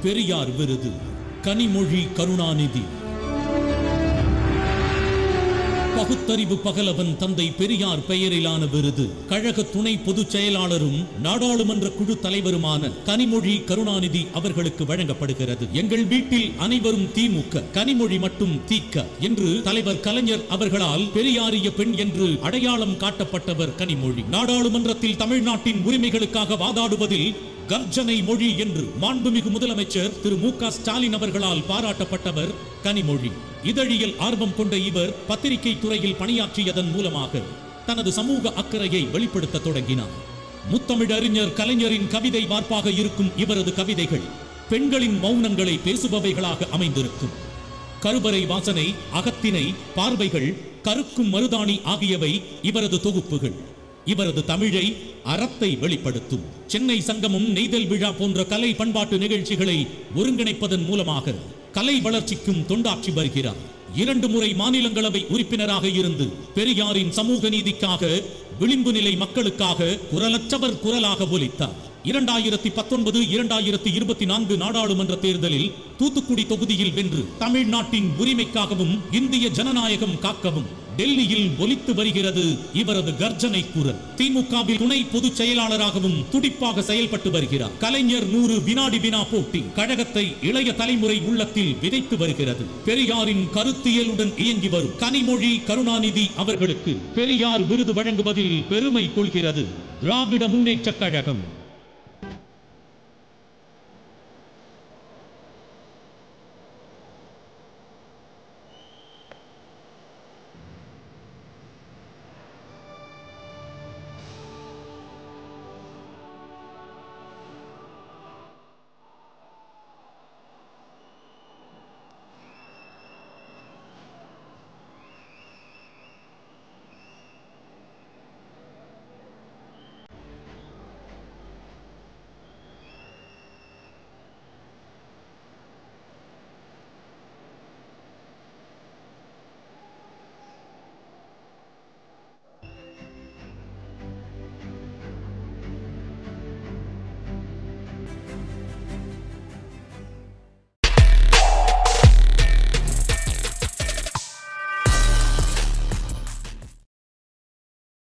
பெரியார் விருது கனிமொழி கருணாநிதி. பகுத்தறிவு பகலவன் தந்தை பெரியார் பெயரிலான விருது கழக துணை பொதுச் செயலாளரும் நாடாளுமன்ற குழு தலைவருமான கனிமொழி கருணாநிதி அவர்களுக்கு வழங்கப்படுகிறது. எங்கள் வீட்டில் அனைவரும் திமுக, கனிமொழி மட்டும் தீக்க என்று தலைவர் கலைஞர் அவர்களால் பெரியாரிய பெண் என்று அடையாளம் காட்டப்பட்டவர் கனிமொழி. நாடாளுமன்றத்தில் தமிழ்நாட்டின் உரிமைகளுக்காக வாதாடுவதில் கர்ஜனை மொழி என்று மாண்புமிகு முதலமைச்சர் திரு மு.க. ஸ்டாலின் அவர்களால் பாராட்டப்பட்டவர் கனிமொழி. இதழியல் ஆர்வம் கொண்ட இவர் பத்திரிகை துறையில் பணியாற்றியதன் மூலமாக தனது சமூக அக்கறையை வெளிப்படுத்த தொடங்கினார். முத்தமிழறிஞர் கலைஞரின் கவிதை வார்ப்பாக இருக்கும் இவரது கவிதைகள் பெண்களின் மௌனங்களை பேசுபவைகளாக அமைந்திருக்கும். கருவறை வாசனை, அகத்தினை, பார்வைகள், கருக்கும் மருதாணி ஆகியவை இவரது தொகுப்புகள். இவரது தமிழை, அறத்தை வெளிப்படுத்தும். சென்னை சங்கமம், நெய்தல் விழா போன்ற கலை பண்பாட்டு நிகழ்ச்சிகளை ஒருங்கிணைப்பதன் மூலமாக கலை வளர்ச்சிக்கும் தொண்டாற்றி வருகிறார். 2 முறை மாநிலங்களவை உறுப்பினராக இருந்து பெரியாரின் சமூக நீதிக்காக, விளிம்பு நிலை மக்களுக்காக குரலற்றவர் குரலாக ஒலித்தார். 2019, 2024 நாடாளுமன்ற தேர்தலில் தூத்துக்குடி தொகுதியில் வென்று தமிழ்நாட்டின் உரிமைக்காகவும் இந்திய ஜனநாயகம் காக்கவும் டெல்லியில் ஒலித்து வருகிறது இவரது கர்ஜனை குரல். திமுகவில் துணை பொதுச் செயலாளராகவும் துடிப்பாக செயல்பட்டு வருகிறார். கலைஞர் 100 வினாடி வினா போட்டி கழகத்தை இளைய தலைமுறை உள்ளத்தில் விதைத்து வருகிறது. பெரியாரின் கருத்தியலுடன் இயங்கி வரும் கனிமொழி கருணாநிதி அவர்களுக்கு பெரியார் விருது வழங்குவதில் பெருமை கொள்கிறது திராவிட முன்னேற்றக் கழகம்.